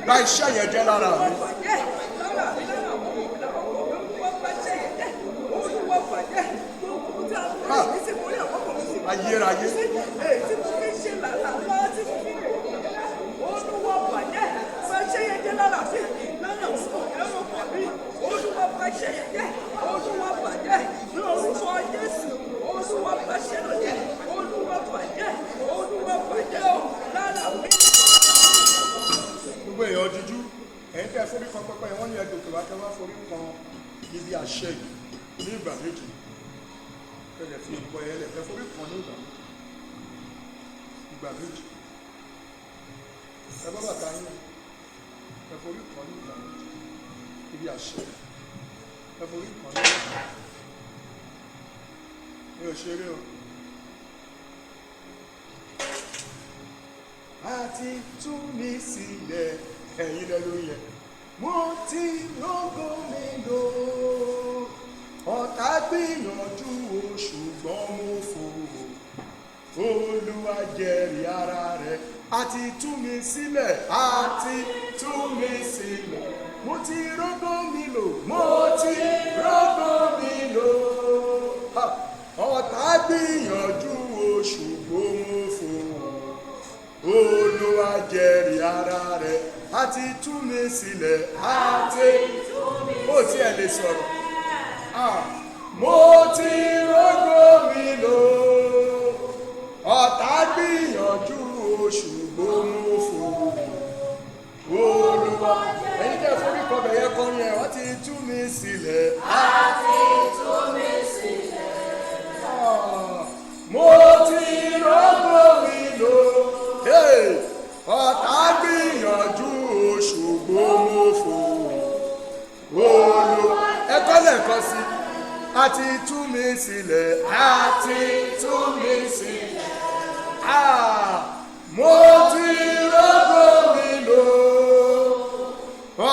Gba iṣẹ́ yẹn jẹ́ lára mi. Ayérayé. Gbogbo èèyàn jíjú ẹ̀yin tẹ́ forí kan pẹ́pẹ́ wọ́n ní ẹgbẹ́ òkèwà tẹ́ wá forí kan ibi àṣẹ yìí ní ìgbà méjì tẹ́lẹ̀ fi ìpọ̀ ẹ̀yẹlẹ̀ tẹ́ forí kan ní ìgbà méjì ẹ bá bàtà yín ẹ forí kan ní ìgbà méjì ibi àṣẹ ẹ forí kan ní ìgbà mi ò ṣeré o. Àti tú mi sílẹ̀ ẹ̀yin lẹ lórí yẹn. Mo ti lógo mi lò ọ̀tá gbìyànjú o ṣùgbọ́n mo fò Olúwa jẹ́rìí ara rẹ̀. Àti tú mi sílẹ̀ àti tú mi sílẹ̀. Mo ti rógó mi lò mo ti rógó mi lò ọ̀tá gbìyànjú o ṣùgbọ́n mo fò Olúwa jẹ́rìí ara rẹ̀. Àti tú mi sílẹ̀ àti ó tí ẹ lè sọ̀rọ̀. Mo ti rógó mi lò ọ̀tá gbìyànjú o ṣùgbọ́n mo fò Olúwa. Ẹ̀yin tẹ́ forí kọ bẹ̀yẹ kọrin ẹ̀ wọ́n ti tú mi sílẹ̀. Àti tú mi sílẹ̀. Mo ti rógó mi lò ọ̀tá gbìyànjú o ṣùgbọ́n mo fò Olúwa. Ẹ kọ́ lẹ́ẹ̀kan sí. Àti tú mi sílẹ̀ àti tú mi sílẹ̀. Mo ti rógó mi lò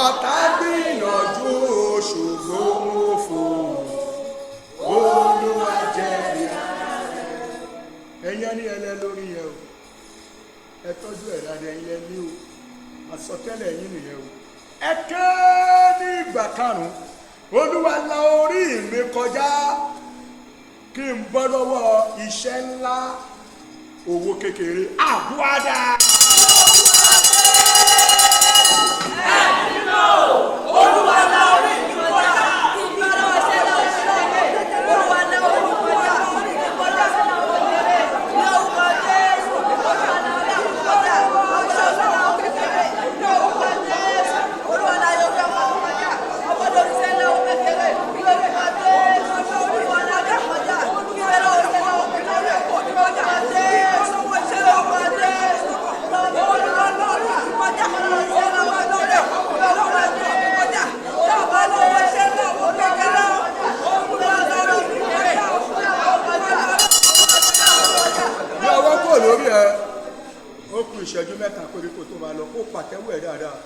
ọ̀tá gbìyànjú o ṣùgbọ́n mo fò Olúwa jẹ́rìí ara rẹ̀. Ẹ̀yin ẹni ẹlẹ́ lórí yẹn o ẹ tọ́jú ẹ̀ dáadáa ẹ̀yin ẹni o àsọtẹ́lẹ̀ ẹ̀yin nìyẹn o. Ẹ ké ní ìgbà karùn-ún Olúwa la orí mi kọjá kí n bọ́ lọ́wọ́ iṣẹ́ ńlá owó kékeré àbúádá. Olúwa la orí mi kọjá kí n bọ́ lọ́wọ́ iṣẹ́ ńlá Olúwa la orí mi kọjá ní orúkọ Jésù. Olúwa la orí mi kọjá ọjọ́ ọlọ́run kékeré ní orúkọ Jésù. Olúwa la orí mi kọjá ọgbọ́dọ̀ iṣẹ́ ńlá kékeré ní orúkọ Jésù. Olúwa la orí mi kọjá kí n bọ́ lọ́wọ́ iṣẹ́ ńlá kékeré ní orúkọ Jésù. Lórí ẹ ó kù ìṣẹ́jú mẹ́ta péré kó tó máa lọ kó pàtẹ́wọ́ ẹ̀ dáadáa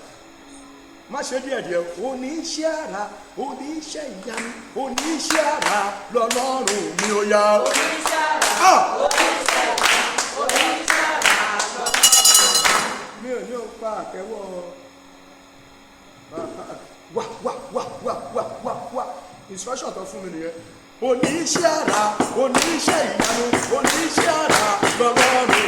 má ṣe díẹ̀díẹ̀. Oníṣẹ́ àrà oníṣẹ́ ìyanu oníṣẹ́ àrà lọ́lọ́run mi ó yá. Oníṣẹ́ àrà oníṣẹ́ àrà mi ò ní ó pa àtẹ́wọ́ wá instruction tó fún mi nìyẹn. Oníṣẹ́ àrà oníṣẹ́ ìyanu oníṣẹ́ àrà lọ́lọ́run mi.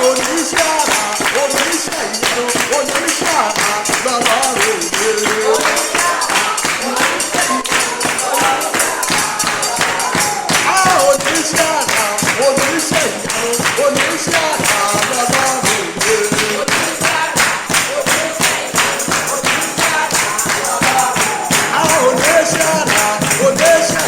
Oníṣẹ́ àrà oníṣẹ́ ìyanu oníṣẹ́ àrà lọ́lọ́run mi. Oníṣẹ́ àrà oníṣẹ́ ìyanu oníṣẹ́ àrà lọ́lọ́run mi. Oníṣẹ́ àrà oníṣẹ́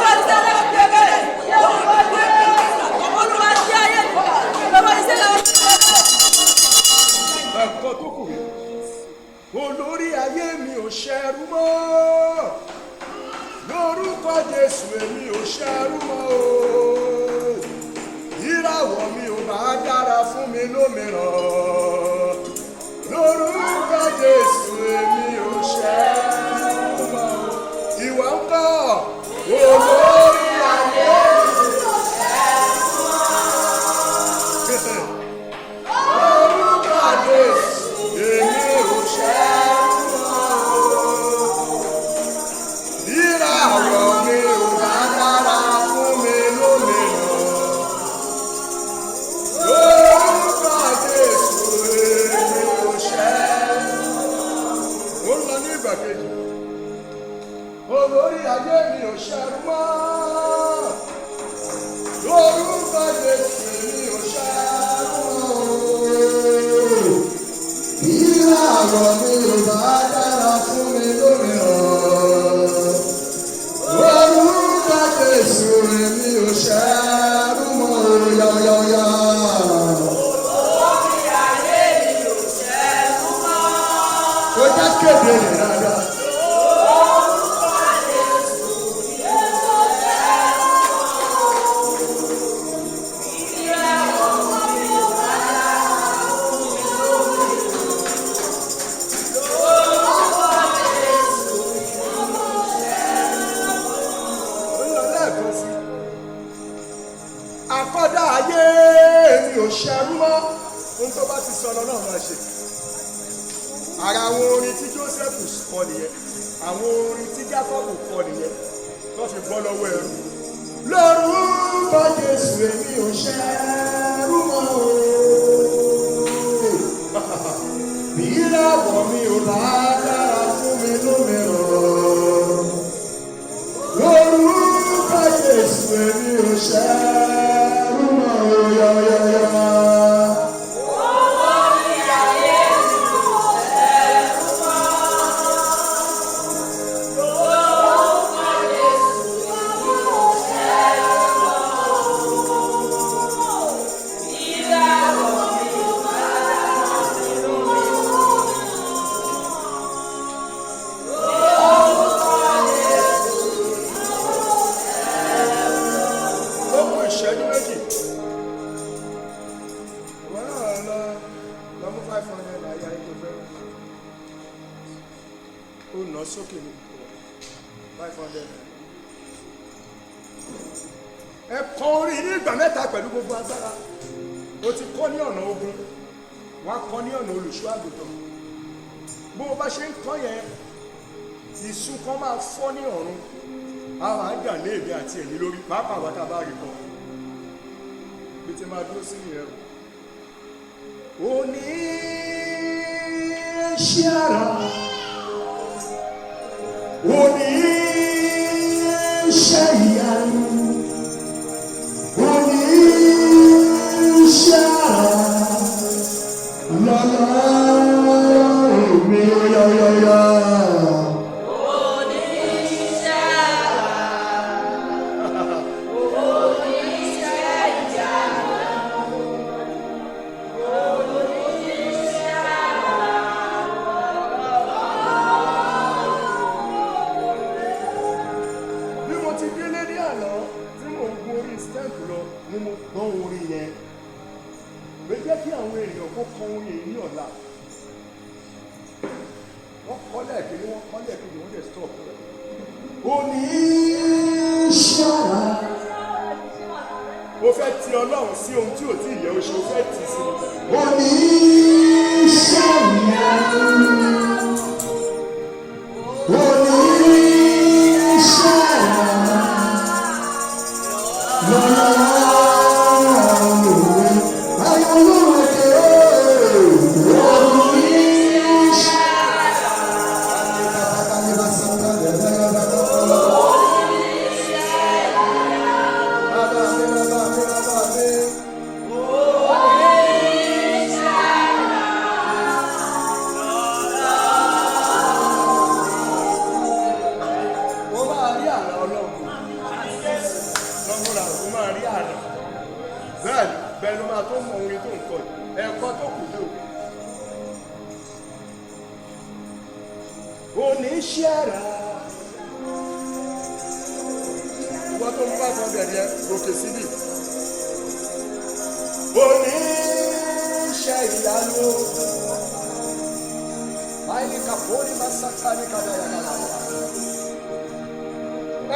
ẹ̀kọ́ tó kù olórí ayé mi ò ṣẹrú mọ́ lórúkọ Jésù èmi ò ṣẹrú mọ́ o ìràwọ̀ mi ò bá dára fún mi lómìíràn lórúkọ Jésù èmi ò ṣẹrú mọ́ o ìwà ń kọ́ olórí ayé mi ò ṣẹrú mọ́ lórúkọ Jésù èmi ò ṣẹrú mọ́ ìràwọ̀ mi ò bá dára fún mi lómìíràn lórúkọ Jésù èmi ò ṣẹrú mọ́. Ó ń lọ ní ìgbà kejì olórí ayé mi ò ṣẹrú mọ́ lórúkọ Jésù èmi ò ṣẹrú mọ́ ìràwọ̀ mi ò bá dára fún mi lómìíràn lórúkọ Jésù èmi ò ṣẹrú mọ́ yáyáyá. Olórí ayé mi ò ṣẹrú mọ́. Ó já kéde rẹ̀ dáadáa. Àkọ́dá ayé mi ò ṣẹrú mọ́ ohun tó bá ti sọ̀rọ̀ náà máa ṣe. Ara àwọn orin tí Joseph kọ nìyẹn, àwọn orin tí Jacob kọ nìyẹn tó fi bọ́ lọ́wọ́ ẹrú. Lórúkọ Jésù èmi ò ṣẹrú mọ́ o. Bí ìràwọ̀ mi ò bá dára fún mi lómìíràn. Lórúkọ Jésù èmi ò ṣẹrú mọ́ o yáyáyá. Olórí ayé mi ò ṣẹrú mọ́. Lórúkọ Jésù èmi ò ṣẹrú mọ́. Ìràwọ̀ mi ò bá dára fún mi Ó kù ìṣẹ́jú méjì. Ìwọ náà lọ mú 500 láyé ayé tó fẹ́. Ó nà sókè ní 500. Ẹ kọ orin ní ìgbà mẹ́ta pẹ̀lú gbogbo agbára. O ti kọ́ ní ọ̀nà ogun, wọ́n á kọ́ ní ọ̀nà olùṣọ́ àgùntàn. Bó o bá ṣe ń kọ́ yẹn, ìsun kan máa fọ́ ní ọ̀run. Àwọn àjà lé èmi àti ẹ̀yìn lórí pàápàá wa tá a bá rí kan. Bí ti máa dúró sí ìyẹn o. Òní ṣe ara. Òní ṣe ìyanu. Òní ṣe ara. Lọ́lá mi ò yáyáyá. Bí mo ti délé instant lọ mo gbọ́ orin yẹn pé jẹ́ kí àwọn èèyàn kó kọ orin yìí ní ọ̀la wọ́n kọ́lẹ̀ kí wọ́n kọ́lẹ̀ kí wọ́n dẹ̀ stop oníṣàrà mo fẹ́ ti Ọlọ́run sí ohun tí ò tí ì yẹ oṣù mo fẹ́ tì sí oníṣàrà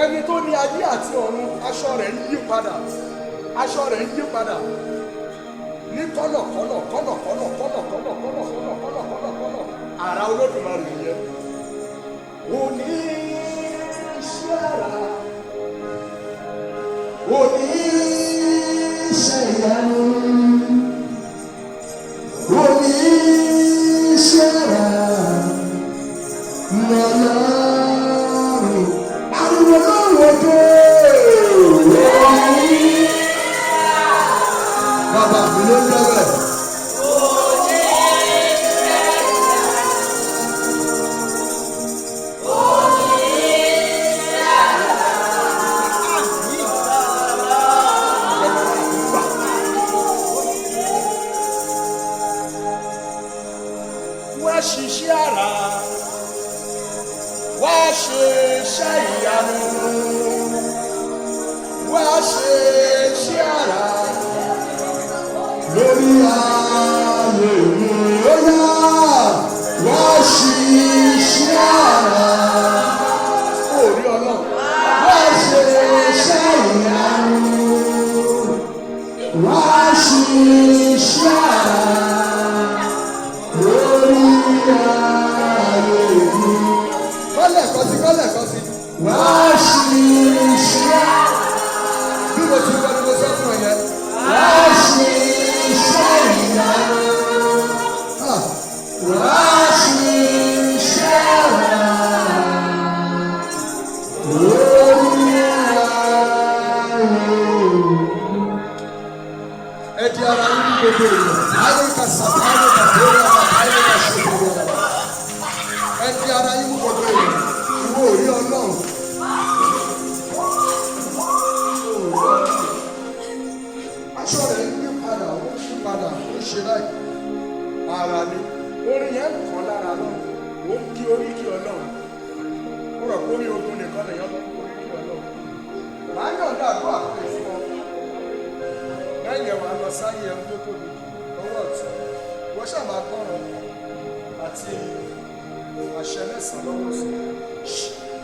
ẹni tó ní ayé àti ọ̀run aṣọ rẹ̀ ń yí padà ní kọ́lọ̀ àrà Olódùmarè yẹn oníṣẹ́ra oníṣẹ́yanu oníṣẹ́ra lọ́lọ́rùn ariwo lọ́wọ́ tó bàbá mi ló ń lọ́wọ́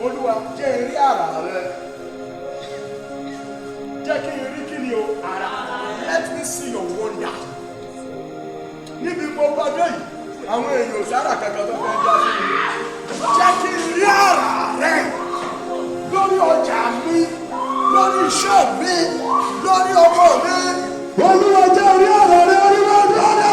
Olúwa jẹ́ rí àrà rẹ jẹ́ kí n rí kí ni o àrà let me see your wonder níbi gbogbo ọjọ́ yìí àwọn èèyàn ò sára kankan tó fẹ́ já sí mi jẹ́ kí n rí àrà rẹ lórí ọjà mi lórí iṣẹ́ mi lórí ọmọ mi Olúwa jẹ́ rí àrà rẹ orí wọn dáadáa.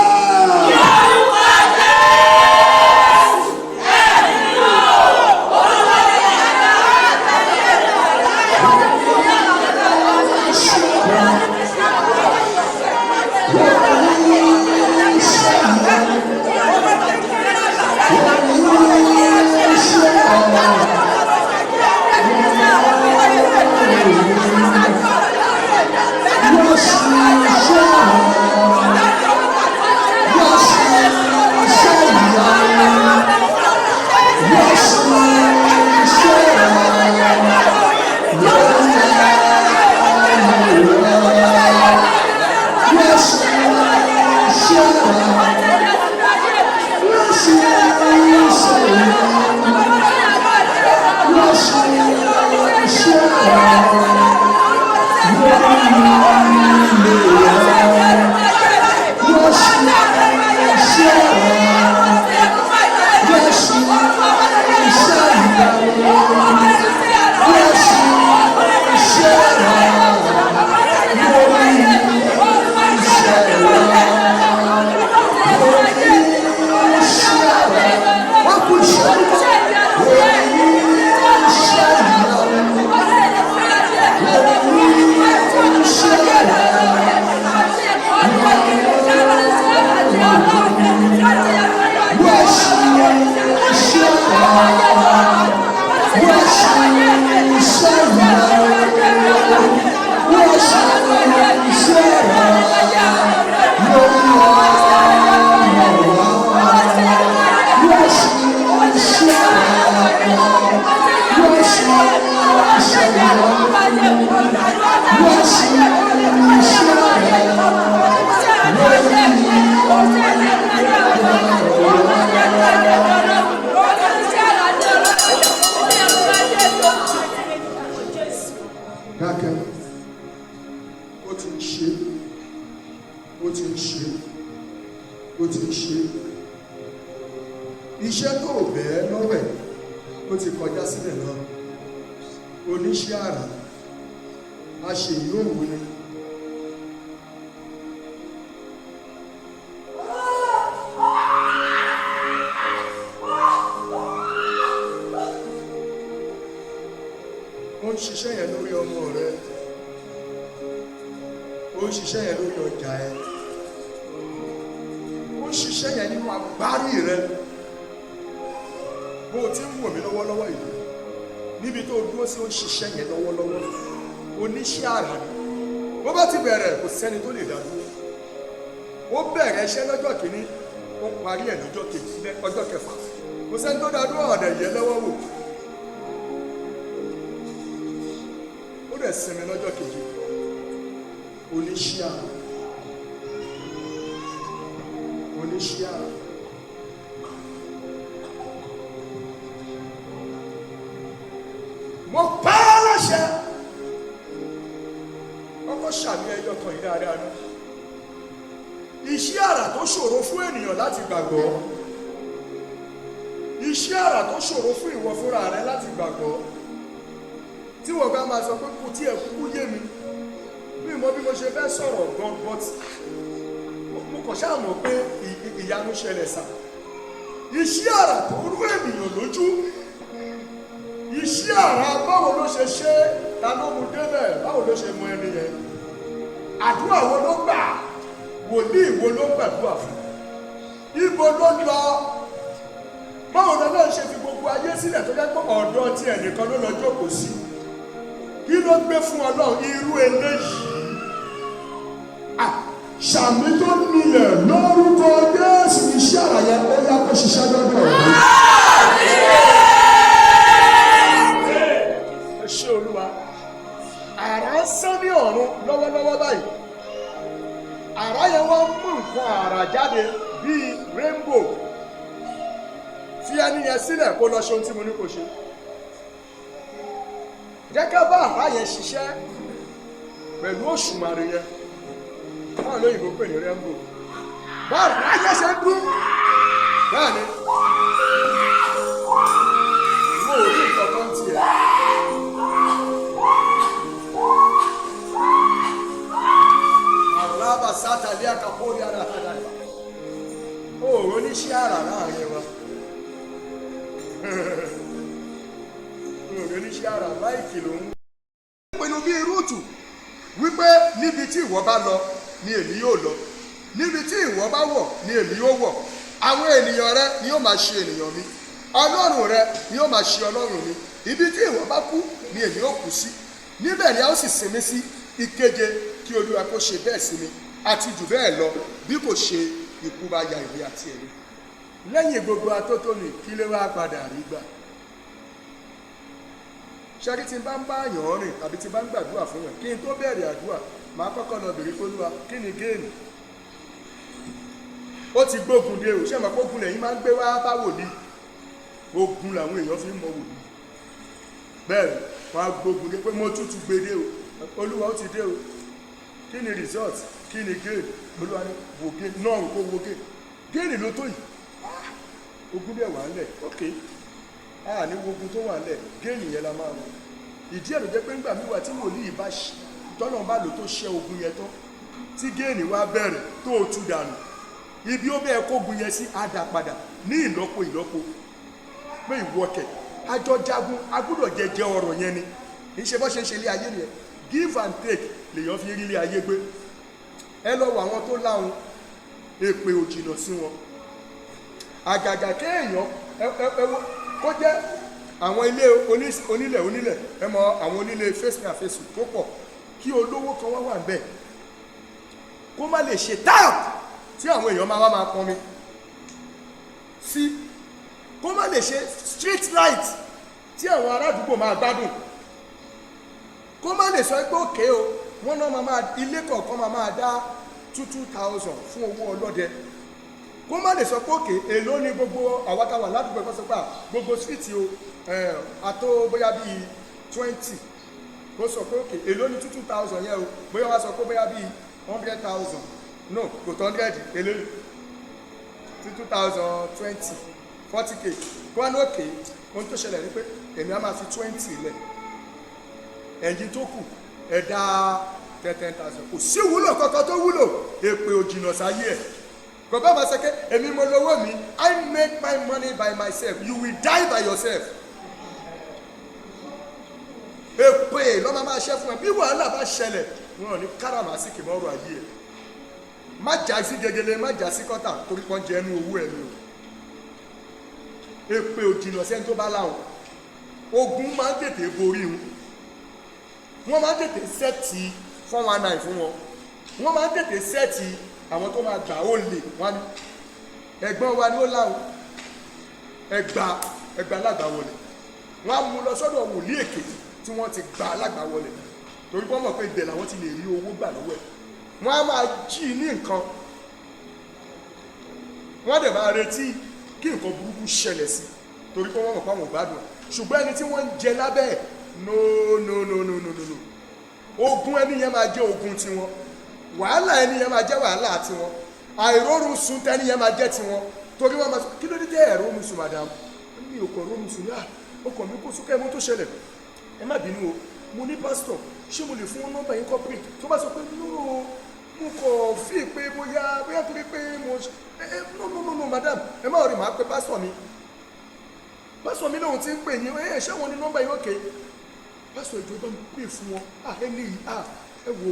Iṣẹ́ tó bẹ́ẹ̀ lọ́wẹ̀ ó ti kọjá sílẹ̀ náà. Oníṣẹ́ àrà a ṣe yóò wí ni. Ó ń ṣiṣẹ́ yẹn lórí ọmọ rẹ, ó ń ṣiṣẹ́ yẹn lórí ọjà ẹ, ó ń ṣiṣẹ́ yẹn nínú agbárí rẹ. Bó o ti ń wò mí lọ́wọ́lọ́wọ́ yìí, níbi tó dúró sí ó ń ṣiṣẹ́ yẹn lọ́wọ́lọ́wọ́. Oníṣẹ́ àrà ni. Bó bá ti bẹ̀rẹ̀ kò sẹ́ni tó lè dá dúró. Ó bẹ̀rẹ̀ iṣẹ́ lọ́jọ́ kìíní, ó parí ẹ̀ lọ́jọ́ kejì, ọjọ́ kẹfà. Kò sẹ́ni tó dá dúró ọ̀dẹ̀ yẹn lọ́wọ́ wò. Ó dẹ̀ sinmi lọ́jọ́ kejì. Oníṣẹ́ àrà. Oníṣẹ́ àrà. Mo pa á láṣẹ. Kọ́kọ́ ṣàmì ẹyọ kan yìí dáadáa ní. Iṣẹ́ àrà tó ṣòro fún ènìyàn láti gbàgbọ́. Iṣẹ́ àrà tó ṣòro fún ìwọ fúnra rẹ láti gbàgbọ́. Tí wọ́n bá máa sọ pé kò tí ẹ̀ kúkú yé mi. Bí mo ṣe fẹ́ sọ̀rọ̀ gan but mo kàn ṣáà mọ̀ pé ìyanu ṣẹlẹ̀ sà. Iṣẹ́ àrà tó rú ènìyàn lójú. Iṣẹ́ àrà báwo ló ṣe ṣe, ta ló mú débẹ̀, báwo ló ṣe mọ ẹni yẹn. Àdúrà wo ló gbà, wòlíì wo ló gbàdúrà fún, ibo ló lọ, báwo lọ́nà ṣe fi gbogbo ayé sílẹ̀ tó jẹ́ pé ọ̀dọ̀ tí ẹnìkan ló lọ jókòó sí. Kí ló gbé fún Ọlọ́run irú eléyìí? Ṣàmì tó nílẹ̀ lórúkọ Jésù. Iṣẹ́ àrà yẹn ó yá kó ṣiṣẹ́ lọ́dọ̀ rẹ̀. Ṣé Olúwa, àrá ń sán ní ọ̀run lọ́wọ́lọ́wọ́ báyìí. Àrá yẹn wọ́n mú nǹkan àrà jáde bíi rainbow. Fi ẹni yẹn sílẹ̀ kó lọ ṣe ohun tí mo ní kó ṣe. Jẹ́ ká bá àrá yẹn ṣiṣẹ́ pẹ̀lú òṣùmàrè yẹn. Báwo lóyìnbó pè ní rainbow? Bá àrá yẹn ṣe dún. Bẹ́ẹ̀ ni. Mo ò rí nǹkan kan tiẹ̀. Sátàlíà kàpórí ara àdáyà. Ó oníṣẹ́ àrà láàrin wa. Ó oníṣẹ́ àrà láìkì ló ń wò. Pinnu bí Rúùtù wípé níbi tí ìwọ bá lọ ni èmi yóò lọ. Níbi tí ìwọ bá wọ̀ ni èmi yóò wọ̀. Àwọn ènìyàn rẹ ni yóò máa ṣe ènìyàn mi. Ọlọ́run rẹ ni yóò máa ṣe Ọlọ́run mi. Ibi tí ìwọ bá kú ni èmi yóò kú sí. Níbẹ̀ ni a ó sì sinmi sí. Ìkeje, kí Olúwa kó ṣe bẹ́ẹ̀ sí mi. Àti jù bẹ́ẹ̀ lọ bí kò ṣe ikú bá ya ìwé àti ẹ̀rí. Lẹ́yìn gbogbo atótónu kí ló wá padà rí gbà. Ṣẹ́rí tí n bá ń bá yàn rìn tàbí tí n bá ń gbàdúrà fún yàn, kí n tó bẹ̀rẹ̀ àdúrà máa kọ́kọ́ lọ bèrè f'Olúwa kí ni géèmì. Ó ti gbógun dé o, ṣé mọ̀ pé ogun lẹ́yìn máa ń gbé wá bá wòlíì. Ogun làwọn èèyàn fi ń mọ wòlíì. Bẹ́ẹ̀ ni wọ́n á gbógun dé pé mo tútù gbé dé o, Olúwa ó ti dé o. kí ni result, kí ni gain? Olúwa ní wo gain náà kó wo gain. Gain ló tó yìí. Ogun dẹ̀ wà ńlẹ̀, ok. Ní wo ogun tó wà ńlẹ̀, gain yẹn la máa wọ. Ìdí ẹ̀ ló jẹ́ pé ńgbà míì wà tí wòlíì bá tọ́nà bá lò tó ṣẹ́ ogun yẹn tán, tí gain wá bẹ̀rẹ̀ tó o tú dànù. Ibi ó bẹ́ẹ̀ kógun yẹn sí àdá padà ní ìlọ́po pé ìwọ́kẹ̀ àjọ jagun agbúdọ̀ jẹjẹ ọ̀rọ̀ yẹn ni ìṣe bọ́ ṣe ń ṣe ilé ayé nìyẹn. Give and take lèyàn fi rí ilé ayé gbé. Ẹ lọ wọ àwọn tó láhun, èpè ò jìnnà sí wọn. Àgàgà kéèyàn kó jẹ́ àwọn ilé onílẹ̀ ẹ mọ àwọn onílé face me and face tó pọ̀, kí olówó kan wá wà ń bẹ̀ kó má lè ṣe táàpù tí àwọn èèyàn máa pọnmi sí, kó má lè ṣe street light tí àwọn ará àdúgbò máa gbádùn, kó má lè sọ pé òkè o wọ́n náà máa ilé kọ̀ọ̀kan máa dá 2,000 fún owó ọlọ́dẹ, kó má lè sọ pé òkè èló ni gbogbo àwátawà ládùúgbò ẹ̀kọ́ sọpá gbogbo street o àtó bóyá bíi 20, kó sọ pé òkè èló ni 2,000 yẹn o, bóyá wá sọ pé bóyá bíi 100,000, no kò tó 100 èló 2,020 40k kó wá ní òkè ohun tó ṣẹlẹ̀ ní pé èmi á máa fi 20 lẹ̀, ẹ̀yìn tó kù ẹ̀dá 10,000, kò sí wúlò kankan tó wúlò, èpè ò jìnnà sáyé ẹ̀. Kò bá ma ṣe pé èmi mo lówó mi, I make my money by myself, you will die by yourself. Èpè lọ́mọ máa ṣẹ́ fún ẹ, bí wàhálà bá ṣẹlẹ̀ wọn ò ní káràmásìkì mọ́rọ̀ ayé ẹ̀. Má jà sí gegele, má jà sí kọ́tà torí pọ́n jẹ ẹnu owó ẹ̀ ni o. Èpè ò jìnnà sẹ́ni tó bá láwọn. Ogun máa ń tètè borí wọn. Wọ́n máa ń tètè sẹ́ẹ̀tì 419 fún wọn. Wọ́n máa ń tètè sẹ́ẹ̀tì àwọn tó máa gbà ó lè wọ́n ní ẹ̀gbọ́n wa ni ó láwọn ẹgbà alágbàwọlẹ̀ wọ́n á mú lọ sọ́dọ̀ wòlíì èké tí wọ́n ti gba alágbàwọlẹ̀ torí wọ́n mọ̀ pé ibẹ̀ làwọn ti lè rí owó gbà lọ́wọ́ ẹ̀. Wọ́n á máa jí ní nǹkan, wọ́n dẹ̀ máa retí kí nǹkan burúkú ṣẹlẹ̀ sí torí pé wọ́n mọ̀ pé àwọn ò gbádùn, ṣùgbọ́n ẹni tí wọ́n ń jẹ lábẹ́ ẹ̀ no ogun ẹni yẹn máa jẹ́ ogun tiwọn, wàhálà ẹni yẹn máa jẹ́ wàhálà tiwọn, àìrórun sùn tẹ́ni yẹn máa jẹ́ tiwọn torí wọ́n máa sọ kí ló dé tẹ́ ẹ̀rọ omi sùn madam, mi ò kọ̀ rómi sùn náà ọkọ̀ mi kó súnkẹ́ mú tó ṣẹlẹ̀, ẹ má bínú o, mo ní pásítọ̀ ṣé mo lè fún wọn nọ́mbà yín corporate, tó bá sọ pé no mo kọ̀ fi pé bóyá torí pé mo no madam ẹ má rí màá pé pásítọ̀ mi lóhun ti ń pè yín ṣé wọn ní nọ́mbà yín òkè pásítọ̀ ìjọba mi pè fún wọn ẹni yìí ẹ wò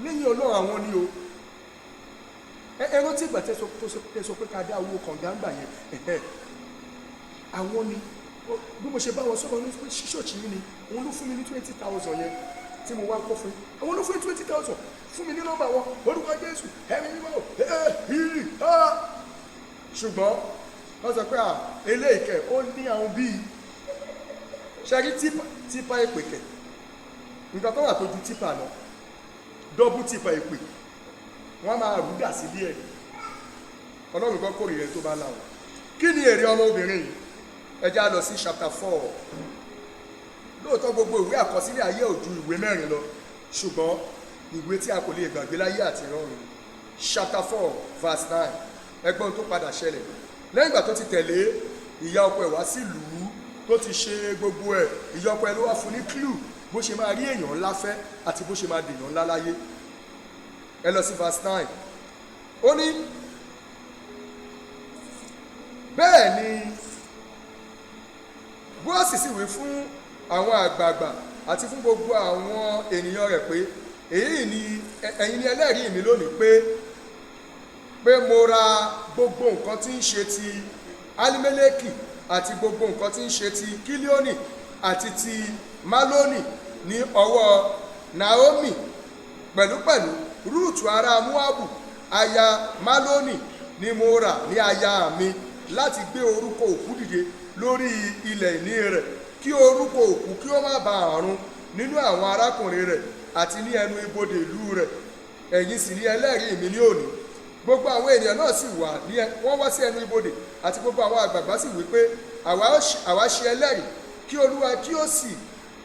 lẹ́yìn ọlọ́run àwọn ni o ẹran tí ìgbà tẹ́sọ pé ká dá owó kọ̀ǹgáǹgbà yẹn àwọn ni bí mo ṣe bá wọn sọ̀rọ̀ ní ṣíṣọ́ọ̀ṣì yìí ni òun ló fún mi ní 20,000 yẹn tí mo wá kó fún àwọn ló fún 20,000 fún mi ní nọ́mbà wọn orúkọ Jésù ẹ̀mí mímọ́ ṣùgbọ́n wọ́n sọ pé eléyìí kẹ̀ ó ní àwọn bíi ṣẹ́rí típa èpè kẹ̀ nǹkan tó wà tó ju típa lọ dọ́bù típa èpè wọ́n máa rúdà sí bí ẹ̀ ọlọ́run kan kórìíra tó bá láwọn. Kí ni èrè ọmọbìnrin yìí? Ẹ já lọ sí chapter 4. Lóòótọ́ gbogbo ìwé àkọsílẹ̀ ayé ò ju ìwé 4 lọ, ṣùgbọ́n ìwé tí a kò lè gbàgbé láyé àti ìrọ̀rùn. Chapter 4 verse 9. Ẹgbọ́n tó padà ṣẹlẹ̀ lẹ́yìn ìgbà tó ti tẹ̀lé ìyá ọkọ ẹ̀ wá sílùú tó ti ṣe gbogbo ẹ̀, ìyá ọkọ ẹ̀ ló wá fún ní clue bó ṣe máa rí èèyàn ńlá fẹ́ àti bó ṣe máa dèèyàn ńlá láyé. Ẹ lọ sí verse 9. Ó ní bẹ́ẹ̀ ni Bóásì sì wí fún àwọn àgbààgbà àti fún gbogbo àwọn ènìyàn rẹ̀ pé ẹ̀yin ni ẹlẹ́rìí mi lónìí pé mo ra gbogbo nǹkan tí ń ṣe ti Alimeleki àti gbogbo nǹkan tí ń ṣe ti Kílíónì àti ti Málónì ní ọwọ́ Naomi, pẹ̀lúpẹ̀lú Rúùtù ará Móábù aya Málónì ni mo rà ní aya mi láti gbé orúkọ òkú dìde lórí ilẹ̀ ìní rẹ̀, kí orúkọ òkú kí ó má bàa run nínú àwọn arákùnrin rẹ̀ àti ní ẹnu ibodè ìlú rẹ̀. Ẹ̀yin sì ni ẹlẹ́rìí mi ní òní. Gbogbo àwọn ènìyàn náà sì wọ́n wá sí ẹnu ibodè, àti gbogbo àwọn àgbààgbà sì wí pé àwa ṣe ẹlẹ́rìí kí Olúwa kí ó sì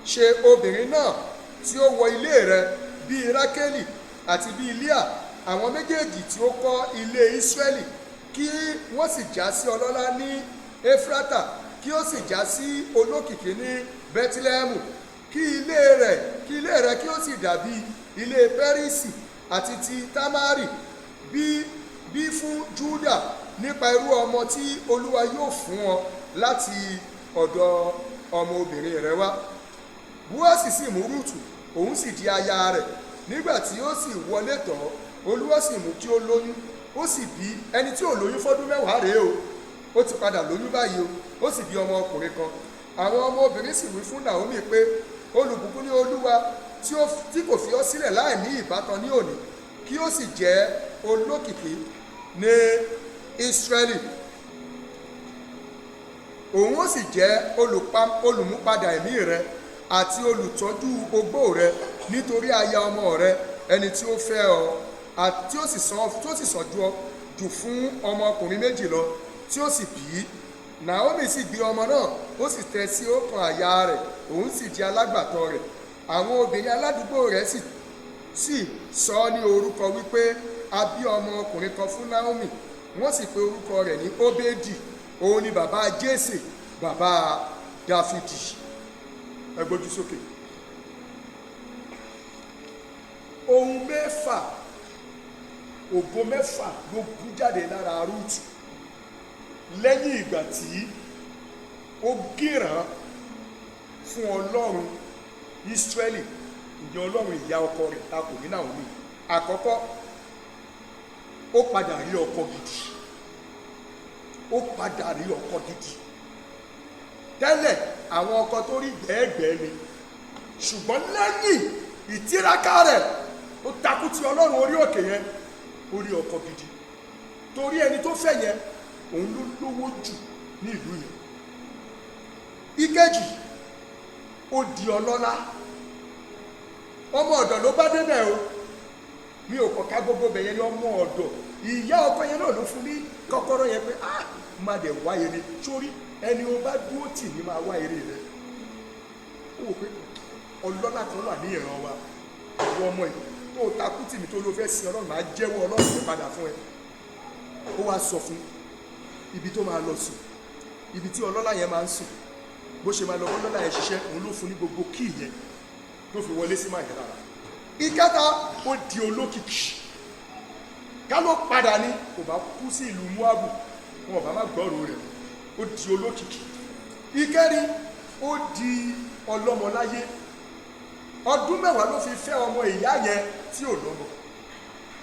ṣe obìnrin náà tí ó wọ ilé rẹ̀ bíi Rákélì àti bíi Líà, àwọn méjèèjì tí ó kọ́ ilé Ísírẹ́lì, kí wọ́n sì já sí ọlọ́lá ní Éfrátà, kí ó sì já sí olókìkí ní Bẹ́tílẹ́hẹ́mù, kí ilé rẹ̀ kí ó sì dàbí ilé Pẹ́rísì àti ti Támárì, bí fún Júdà, nípa irú ọmọ tí Olúwa yóò fún ọ láti ọ̀dọ̀ ọmọ obìnrin rẹ̀ wá. Búọ́sì sì mú Rúùtù, òun sì di aya rẹ̀. Nígbà tí ó sì wọlé tọ̀ ọ́, Olúwa sì mú kí ó lóyún, ó sì bí. Ẹni tí ò lóyún fọ́dún 10 rèé o, ó ti padà lóyún báyìí o, ó sì bí ọmọ ọkùnrin kan. Àwọn ọmọ obìnrin sì wí fún Naomi pé, olùbùkún ní Olúwa tí kò fi ọ́ sílẹ̀ láì ní ìbátan ní òní, kí ó sì jẹ́ olókìkí ní Ísírẹ́lì. Òun ó sì jẹ́ olùmúpadà ẹ̀mí rẹ àti olùtọ́jú ogbó rẹ, nítorí aya ọmọ rẹ ẹni tí ó fẹ́ ọ, tí ó sì sàn jù fún ọmọkùnrin méjì lọ tí ó sì bí. Naomi sì bí ọmọ náà, ó sì tẹ́ sí ọkàn àyà rẹ̀, òun sì di alágbàtọ́ rẹ̀. Àwọn obìnrin aládùúgbò rẹ̀ sì sọ ọ́ ní orúkọ wípé a bí ọmọ ọkùnrin kan fún Naomi. Wọ́n sì pe orúkọ rẹ̀ ní Óbédì, òun ni bàbá Jésè bàbá Dáfídì. Ẹ gbójú sókè. Ohun mẹ́fà, ògo mẹ́fà ló bú jáde lára Rúùtù lẹ́yìn ìgbà tí ó gíràn fún Ọlọ́run Ísírẹ́lì. Ǹjẹ́ Ọlọ́run ìyá ọkọ rẹ̀ ta kò ní Naomi? Àkọ́kọ́, ó padà rí ọkọ gidi. Ó padà rí ọkọ gidi. Tẹ́lẹ̀ àwọn ọkọ tó rí gbẹ́ẹ̀gbẹ́ ni, ṣùgbọ́n lẹ́yìn ìtiraka rẹ̀ ó takú ti Ọlọ́run orí òkè yẹn, ó rí ọkọ gidi. Torí ẹni tó fẹ́ yẹn òun ló lówó jù ní ìlú yẹn. Ìkejì, ó di ọlọ́lá. Ọmọ ọ̀dọ̀ ló bá débẹ̀ o, mi ò kọ̀ọ̀ká gbogbo bẹ̀ yẹn ní ọmọ ọ̀dọ̀. Ìyá ọkọ yẹn náà ló fún ní kọ́kọ́rọ́ yẹn pé má dẹ̀ wá eré, sórí ẹni o bá dúró tì ní máa wá eré rẹ̀. Ó wò pé ọlọ́lá kan wà ní ìran wa, àwọn ọmọ yìí tó takú tì mí tó ló fẹ́ sin Ọlọ́run, máa jẹ́wọ́ Ọlọ́run yẹn padà fún ẹ. Ó wá sọ fún ibi tó máa lọ sùn, ibi tí ọlọ́lá yẹn máa ń sùn, bó ṣe máa lọ ọlọ́lá yẹn ṣiṣẹ́, òun ló fún ní gbogbo kíì yẹn tó fi wọlé sí máa yẹn lára. Ìkẹta, ó di olókìkí. Ká ló padà ní, kò bá kú sí ìlú Móábù, wọn ò bá má gbọ́rò rẹ̀, ó di olókìkí. Ìkẹrin, ó di ọlọ́mọláyé. Ọdún 10 ló fi fẹ́ ọmọ ìyá yẹn tí ò lọ́mọ,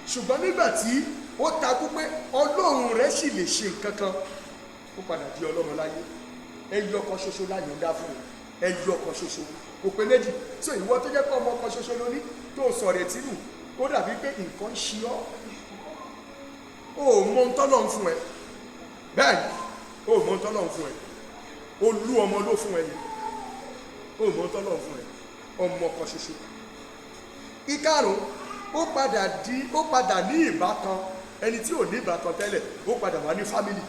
ṣùgbọ́n nígbà tí ó takú pé Ọlọ́run rẹ̀ sì lè ṣe nǹkan kan, ó padà di ọlọ́mọláyé. Ẹyọ kan ṣoṣo láyọ̀ ń dá fún un, ẹyọ kan ṣoṣo, kò pé méjì. So ìwọ tó jẹ́ pé ọmọ kan ṣoṣo ló ní, tó sọ̀rọ̀ tìlù, ó dàbí pé nǹkan ń ṣe ọ́. Ó mọ ohun tọ́lọ́run fún ẹ, bẹ́ẹ̀ ni ó mọ ohun tọ́lọ́run fún ẹ. Olú ọmọ ló fún ẹ ni, ó mọ ohun tọ́lọ́run fún ẹ, ọmọ kan ṣoṣo. Ìkarùn-ún, ó padà ní ìbátan, ẹni tí ò ní ìbátan tẹ́lẹ̀, ó padà wá ní fámìlì.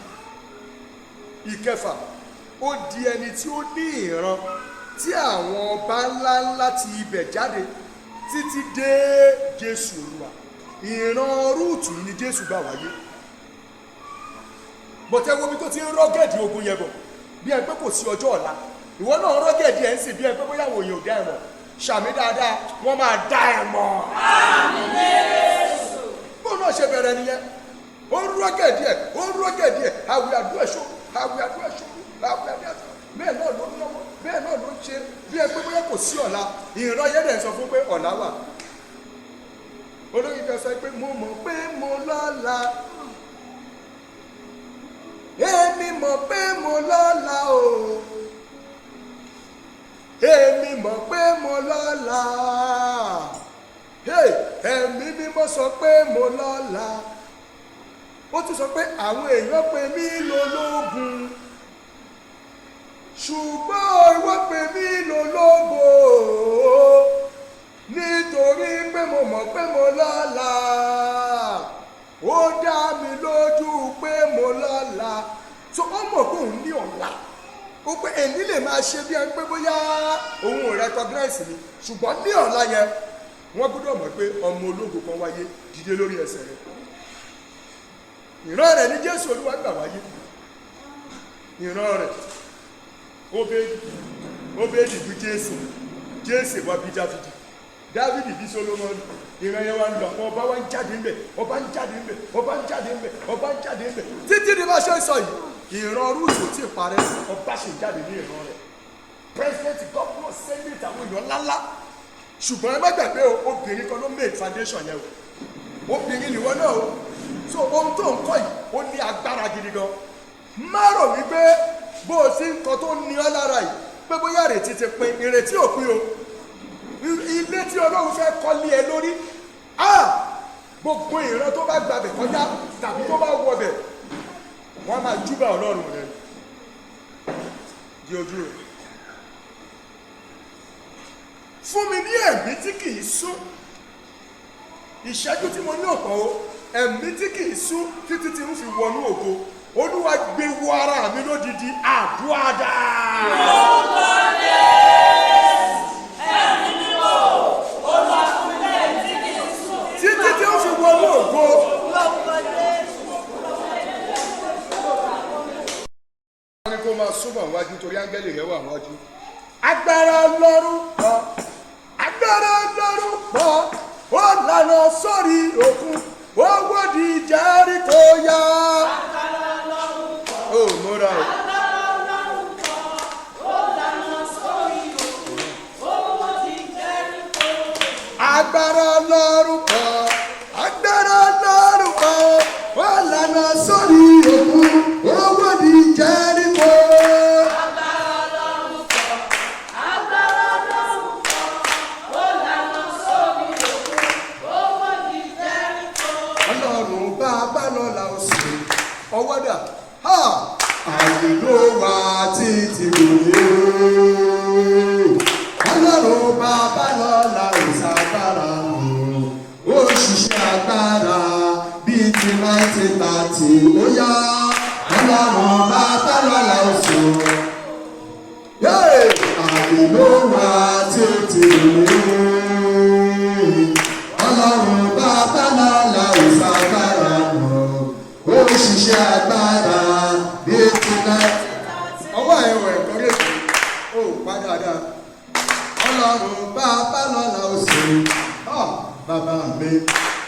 Ìkẹfà, ó di ẹni tí ó ní ìran tí àwọn ọba ńláńlá ti ibẹ̀ jáde títí dé Jésù Olúwa. Ìran Rúùtù ni Jésù gbà wáyé. Bọ̀tẹ́ wo bí tó ti ń rọ́gẹ̀dì ogun yẹn bọ̀, bí ẹ pé kò sí ọjọ́ ọ̀la. Ìwọ náà rọ́gẹ̀dì ẹ̀ ń sìn bí ẹ pé bóyá àwọn èèyàn ò dá ẹ̀ mọ̀. Ṣàmì dáadáa, wọ́n máa dá ẹ̀ mọ̀. Àmín Jésù. Bó náà ṣe bẹ̀rẹ̀ nìyẹn, ó ń rọ́gẹ̀dì ẹ̀, àwẹ̀ àdúrà ṣó, bẹ́ẹ̀ náà ló ń lọ́wọ́, bẹ́ẹ̀ náà ló ń ṣe bí ẹ pé bóyá kò sí ọ̀la. Ìran yẹn dẹ̀ sọ fún pé ọ̀la wà. Olóyìn kan sọ pé mo mọ̀ pé mo lọ́la, èmi mọ̀ pé mo lọ́la o, èmi mọ̀ pé mo lọ́la, ẹ̀mí mímọ́ sọ pé mo lọ́la. Ó tún sọ pé àwọn èèyàn pè mí lólógun, ṣùgbọ́n ìwọ pè mí lólógo, nítorí pé mo mọ̀ pé mo lọ́la. Ó dá mi lójú pé mo lọ́la. So ó mọ̀ pé òun ní ọ̀la, ó pé èmi lè máa ṣe bí ẹni pé bóyá òun ò recognize mi, ṣùgbọ́n ní ọ̀la yẹn wọ́n gbọ́dọ̀ mọ̀ pé ọmọ ológo kan wáyé, dìde lórí ẹsẹ̀ rẹ̀. Ìran rẹ̀ ní Jésù Olúwa gbà wáyé. Ìran rẹ̀ Óbédì bí Jésù, Jésù wá bí Dáfídì, Dáfídì bí Sólómọ́nì. Ìran yẹn wá ń lọ, àwọn ọba wá ń jáde ńbẹ̀, ọba ń jáde ńbẹ̀, ọba ń jáde ńbẹ̀, ọba ń jáde ńbẹ̀, títí di bá ṣe ń sọ yìí. Ìran Rúùtù tí ì parẹ́, ọba ṣe jáde ní ìran rẹ̀. Pírẹsidẹ́ntì, gọ́fúnà, sẹ́nẹ̀tì, àwọn èèyàn ńláńlá. Ṣùgbọ́n ẹ má gbàgbé o, obìnrin kan ló make foundation yẹn o. Obìnrin nìwọ náà o. So ohun tó ń kọ́ yìí ó ní agbára gidi gan. Má rò wípé bó o ti ń kọ tó ní ọ lára yìí pé bóyá ìrètí ti pin, ìrètí ò pin o. Ilé tí Ọlọ́run fẹ́ kọ́ lé ẹ lórí, gbogbo ìran tó bá gbàbẹ̀ kọjá tàbí tó bá wọbẹ̀, wọ́n máa júbà Ọlọ́run rẹ̀ di ojú rẹ̀. Fún mi ní ẹ̀mí tí kì í sún, ìṣẹ́jú tí mo ní ọ̀pọ̀ o, ẹ̀mí tí kì í sún títí tí ń fi wọnú ògo. Olúwa gbé wọ ara mi lódidi, àdúrà dáa. Títí tí ń fi wọnú ògo. Wọ́n ní kó máa súnmọ́ wájú torí áńgẹ́lì rẹ̀ wà wájú. Agbára Ọlọ́run pọ̀, agbára Ọlọ́run pọ̀, ó lànà sórí òkun, ó wọ́di Jẹ́ríkò yá. Agbára Ọlọ́run pọ̀, ó múra o. Agbára Ọlọ́run pọ̀, ó lànà sórí òkun, ó wọ́di Jẹ́ríkò yá. Agbára Ọlọ́run pọ̀, agbára Ọlọ́run pọ̀, ó lànà sórí òkun, ó wọ́di Jẹ́ríkò. Ọwọ́dà àyè ló wà títí wòye. Ọlọ́run bàbá lọ́la ìsàgbára mi, ó ṣiṣẹ́ agbára bíi ti 1930. Ó yá Ọlọ́run bàbá lọ́la oṣù. Àyè ló wà títí wòye. Ọlọ́run bàbá lọ́la ìsàgbára mi, ó ṣiṣẹ́ agbára bí ti náà. Ọwọ́ ẹ̀wọ̀ ẹ̀kọ́ rẹ̀ ó pa dáadáa. Ọlọ́run bàbá lọ́la oṣù. Bàbá mi,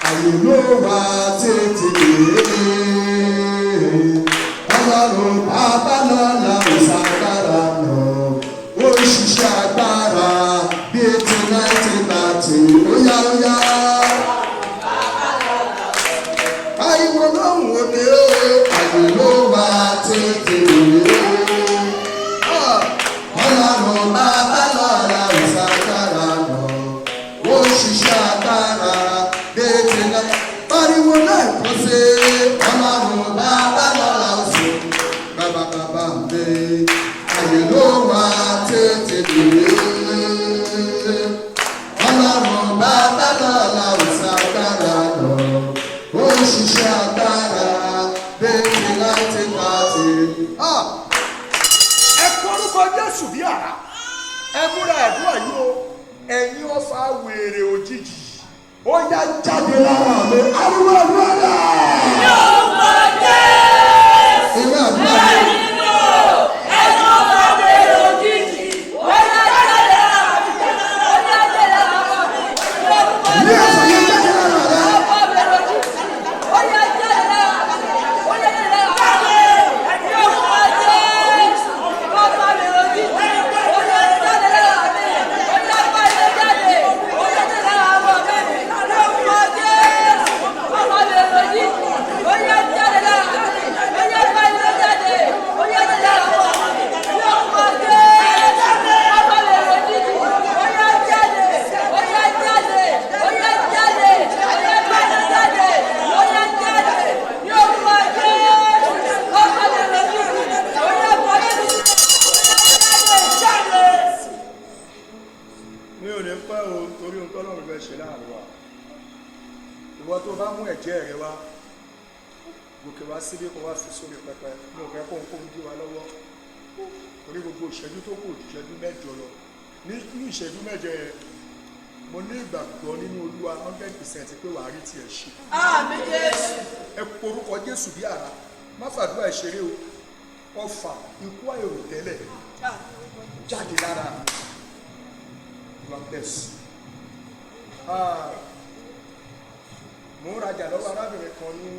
àyè ló wà títí dé. Ọlọ́run bàbá lọ́la oṣù agbára náà, ó ṣiṣẹ́ agbára bí ti 1930. Ó yá ó yá. Ariwo lóhùn òde o, àyè ló wà tètè òde. Ọlọ́run bàbá lọ́la ìsàgbára náà, ó ṣiṣẹ́ agbára bẹ́ẹ̀tì náà. Ariwo náà kò ṣe Ọlọ́run bàbá lọ́la oṣù. Bàbá mi, àyè ló wà tètè òde. Ọlọ́run bàbá lọ́la ìsàgbára náà, ó ṣiṣẹ́ agbára bẹ́ẹ̀ni láti pàṣẹ. Ẹ kórúkọ Jésù bí àrá, ẹ múra àdúrà yìí o, ẹ̀yin ọfà wèrè òjijì, ó yá jáde lára mi. Ariwo àdúrà rẹ̀. Yóò máa jẹ́ ìwé àdúrà rẹ̀. Ẹ̀yin ọfà wèrè òjijì, ó yá jáde lára mi. Ó yá jáde lára mi. Ní ẹ̀sán yẹn jáde lára rẹ̀. Ìwọ tó bá mú ẹ̀jẹ̀ rẹ wá, gòkè wá síbí kó wá fi sórí pẹpẹ, ní òkè kóńkóń dí wa lọ́wọ́. Torí gbogbo ìṣẹ́jú tó kù ìṣẹ́jú mẹ́jọ lọ. Ní ìṣẹ́jú mẹ́jọ yẹn, mo ní ìgbàgbọ́ nínú Olúwa 100% pé wàá rí tiẹ̀ ṣe. Àmín Jésù. Ẹ porúkọ Jésù bí àrá, má fàdúrà ìṣeré o, ọfà ikú àìrò tẹ́lẹ̀ jáde lára bless. Mo ń rajà lọ́wọ́ arábìnrin kan ní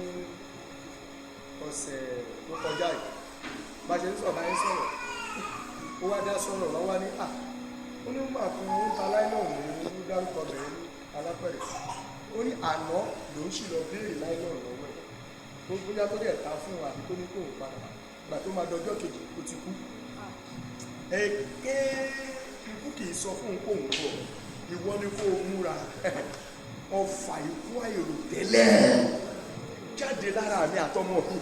ọ̀sẹ̀ tó kọjá yìí, bá ṣe ń sọ̀rọ̀ báyìí sọ̀rọ̀, ó wá dá sọ̀rọ̀ wá wá ní ó ní mà fún un ta láìlọ́ọ̀nù ní dárúkọ bẹ̀rẹ̀ ní alápẹ̀rẹ̀, ó ní àná ló ń ṣì lọ béèrè láìlọ́ọ̀nù lọ́wọ́ ẹ̀ tó bóyá tó dẹ̀ ta fún wa tó ní kó o padà gbà tó máa dọjọ́ kejì ó ti kú. Èké ikú kì í sọ fún un kó ń bọ̀, ìwọ ni kó o múra. Ọfà ikú àìrò tẹ́lẹ̀ jáde lára mi àtọmọ mi,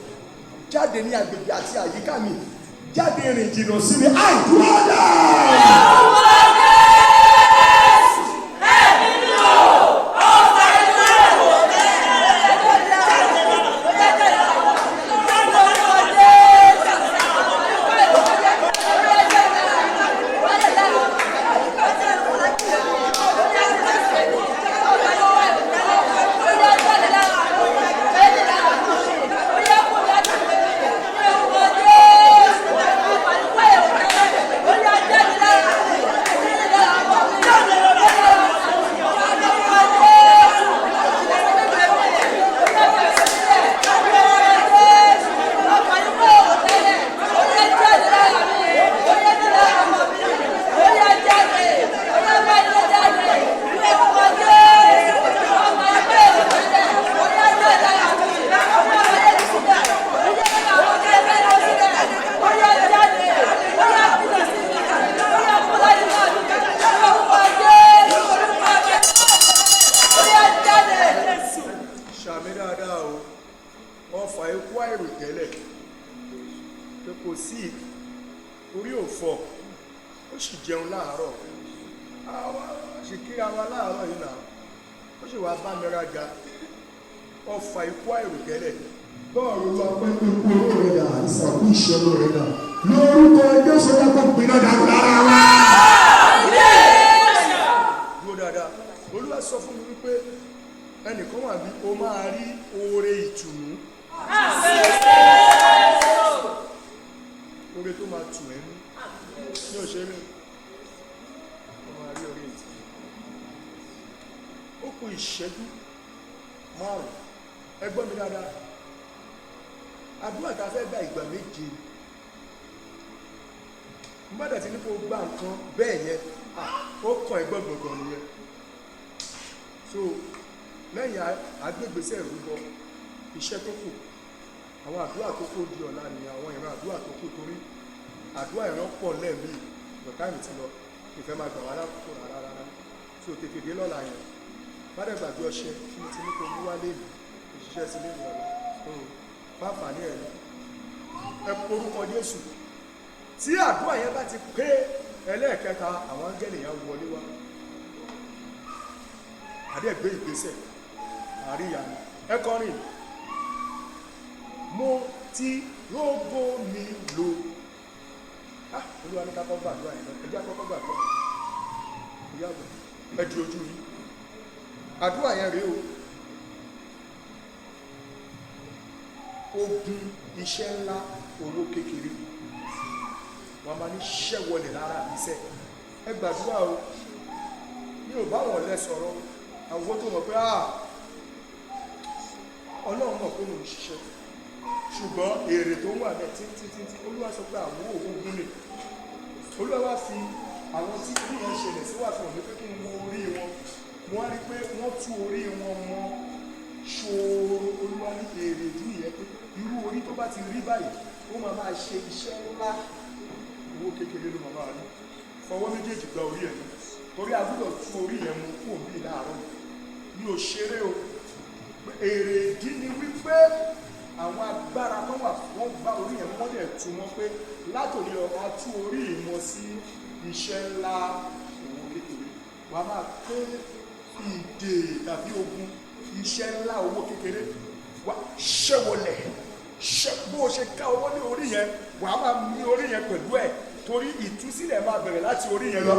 jáde ní agbègbè àti àyíká mi, jáde rìn jìnnà sí mi. Àdúrà náà. Tí àdúrà yẹn bá ti pé ẹlẹ́ẹ̀kẹta, àwọn áńgẹ́lì yẹn wọlé wá, àdẹ́gbé ìgbésẹ̀ àríyá ẹ kọrin. Mo ti rógbó mi lò. Olúwa ní ká kọ́ gbàdúrà yẹn lọ, ẹ jẹ́ àkọ́kọ́ gbàdúrà ìyá àgbà, ẹ di ojú yìí. Àdúrà yẹn rèé o. Ogun iṣẹ́ ńlá, owó kékeré, wọ́n máa ní ṣẹ́ wọlé lára àbíṣẹ́. Ẹ gbàdúrà o. Mi ò bá wọn lẹ sọ̀rọ̀, àwọn tó mọ̀ pé Ọlọ́run mọ̀ pé mo ń ṣiṣẹ́, ṣùgbọ́n èrè tó wà lẹ̀ títí Olúwa sọ pé àwọn ogun lè. Olúwa wá fi àwọn tí kí wọ́n ṣẹlẹ̀ sí wà fún òní pé kí n wo orí wọn, mo wá rí pé wọ́n tú orí wọn mọ́ ṣòro. Olúwa ní èrè ìdí ìyẹn pé irú orí tó bá ti rí báyìí ó máa ṣe iṣẹ́ ńlá, owó kékeré ló máa rí. Fọwọ́ méjèèjì gba orí ẹ̀, torí a gbọ́dọ̀ tú orí yẹn mú kú òbí láàárọ̀. Mi ò ṣeré o. Èrè ìdí ni wípé àwọn agbára kan wà, wọ́n gbá orí yẹn, wọ́n dẹ̀ tú wọn pé látòní lọ a tú orí ìmọ̀ sí iṣẹ́ ńlá, owó kékeré. Wà á máa pé ìdè tàbí ogun iṣẹ́ ńlá, owó kékeré. Wà ṣẹ́wọlẹ̀, bó o ṣe ká owó ní orí yẹn, wà á máa mì orí yẹn pẹ̀lú ẹ̀, torí ìtúsílẹ̀ máa bẹ̀rẹ̀ láti orí yẹn lọ.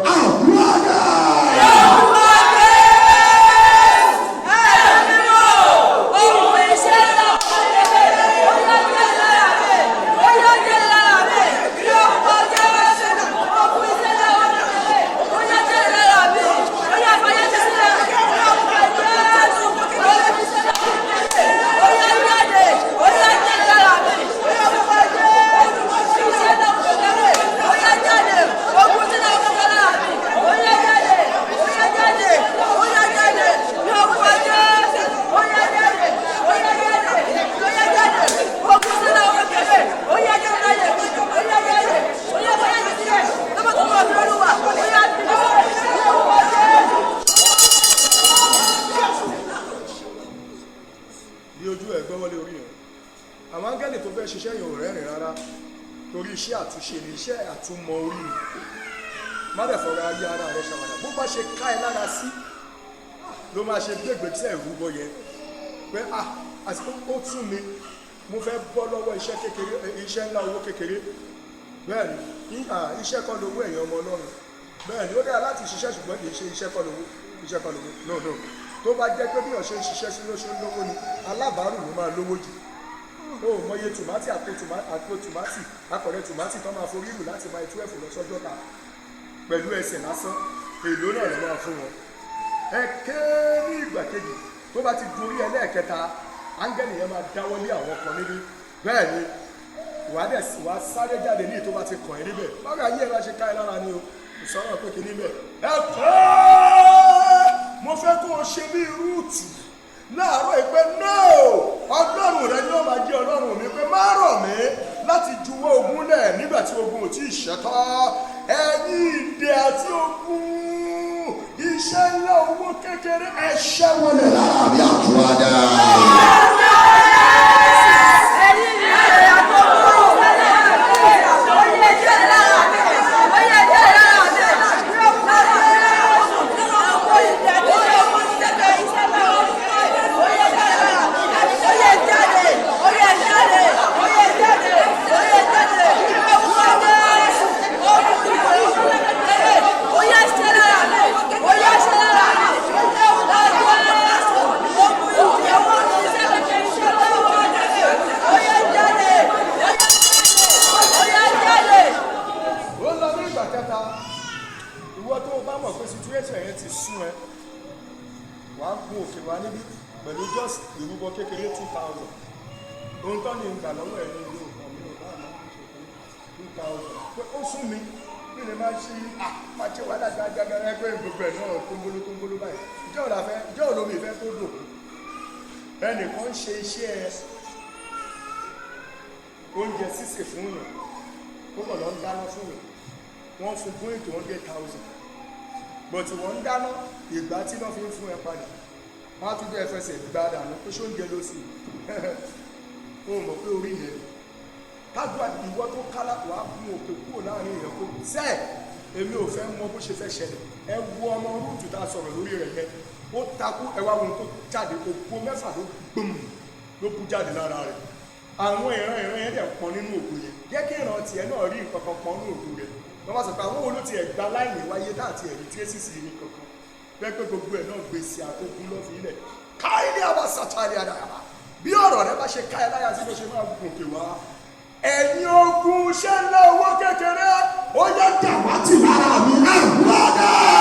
bí ojú ẹ̀ gbọ́wọ́lé orí yẹn àwọn áńgẹ́lì tó fẹ́ ṣiṣẹ́ yẹn ò rẹ́rìn rárá torí iṣẹ́ àtúnṣe ni iṣẹ́ àtúnmọ̀ orí ni má dẹ̀ fọ̀rọ̀ ayé ara rẹ̀ ṣàwàdà bó bá ṣe ká ẹ lára sí ló máa ṣe gbégbèsè ìrúbọ yẹn pé àsìkò ó tún mi mo fẹ́ bọ́ lọ́wọ́ iṣẹ́ kékeré iṣẹ́ ńlá owó kékeré bẹ́ẹ̀ ni iṣẹ́ kọ́ lówó ẹ̀yìn ọmọ Ọlọ́run bẹ́ẹ̀ ni ó dára láti ṣiṣẹ́ ṣùgbọ́n kì í ṣe iṣẹ́ kọ́ lówó no tó bá jẹ́ pé bí ọ̀ṣẹ́ ń ṣiṣẹ́ sí ló ṣe ń lówó ni alábàárù ló máa lówó jù ó mọye tòmátì àpò tòmátì akọ̀rẹ́ tòmátì tó máa forí lù láti máa 12 lọ sọ́jọ́ ta pẹ̀lú ẹsẹ̀ lásán èlò náà ló máa fún wọn ẹ ké ní ìgbà kejì tó bá ti dorí ẹlẹ́ẹ̀kẹta áńgẹ́lì yẹn máa dáwọ́ lé àwọn kan níbí bẹ́ẹ̀ ni wàá sáré jáde ní ìtó bá ti kàn ẹ́ níbẹ̀ báwo ayé ẹ bá ṣe ká ẹ lára ni o ìsọ̀rọ̀ pé kí níbẹ̀ ẹ kọ́ mo fẹ́ kó o ṣe bí rúùtù láàárọ̀ ìpè náà ọlọ́run rẹ yóò máa jẹ́ ọlọ́run mi pé má rọ̀ mí láti juwọ́ ogun lẹ̀ nígbà tí ogun ò tí ì ṣẹ́tọ́ ẹ̀yin ìdè àti ogun iṣẹ́ ńlá owó kékeré ẹ̀ṣẹ́ wọlé lára mi àkúrádá. Ìwọ tó bá mọ̀ pé situation yẹn ti sún ẹ wà á gun òkè wá níbí pẹ̀lú just ìrúbọ kékeré 2000 ohun tó ní ìgbà lọ́wọ́ ẹ̀ ní ìlú ọ̀kan mi ò bá àmọ́ 2000 pé ó sún mi bí lè máa ṣe àpàṣẹ wà lágbàgbà ẹgbẹ́ gbogbo ẹ̀ náà tóńgbóló báyìí ìjọ́ olómi ìfẹ́ tó dò ẹnìkan ṣe iṣẹ́ oúnjẹ sísè fún yàn ó kọ̀ lọ ń dáná fún yàn wọ́n fún fún ètò 100,000 but wọ́n ń dáná ìgbà tí wọ́n fi ń fún ẹ padà wọ́n á tún jẹ́ ẹfẹsẹ̀ gbádà ní pé ṣó ń jẹ lóṣù ó mọ̀ pé orí yẹn tágbà ìwọ tó kálá wà á mú òkè kúrò láàrin èèyàn kó sẹ́ẹ̀ èmi ò fẹ́ mọ bó ṣe fẹ́ ṣẹlẹ̀ ẹ wo ọmọ rúùtù tá a sọ̀rọ̀ lórí rẹ̀ yẹn ó takú ẹwà wọn tó jáde òpó mẹ́fà ló gbòm ló bú jáde lára rẹ̀ àwọn ìran yẹn dẹ̀ pọn nínú òkú yẹn jẹ́ kí ìran tiẹ̀ náà rí nǹkan kan pọn nínú òkú rẹ̀ wọ́n bá sọ pé àwọn olóòtú ẹ̀gbá láìní wáyé láti ẹ̀rí tírésìsì ní kankan pẹ́pẹ́ gbogbo ẹ̀ náà gbèsè àtògùn lọ́ fi ilẹ̀ káyé ní àbá sàtàlẹ̀ àdàyàbá bí ọ̀rọ̀ rẹ bá ṣe káyé láyà sí ló ṣe máa gòkè wá ẹ̀yin ogun iṣẹ́ ńlá owó kékeré ó yẹ dàwátì lára mi àgbàdà.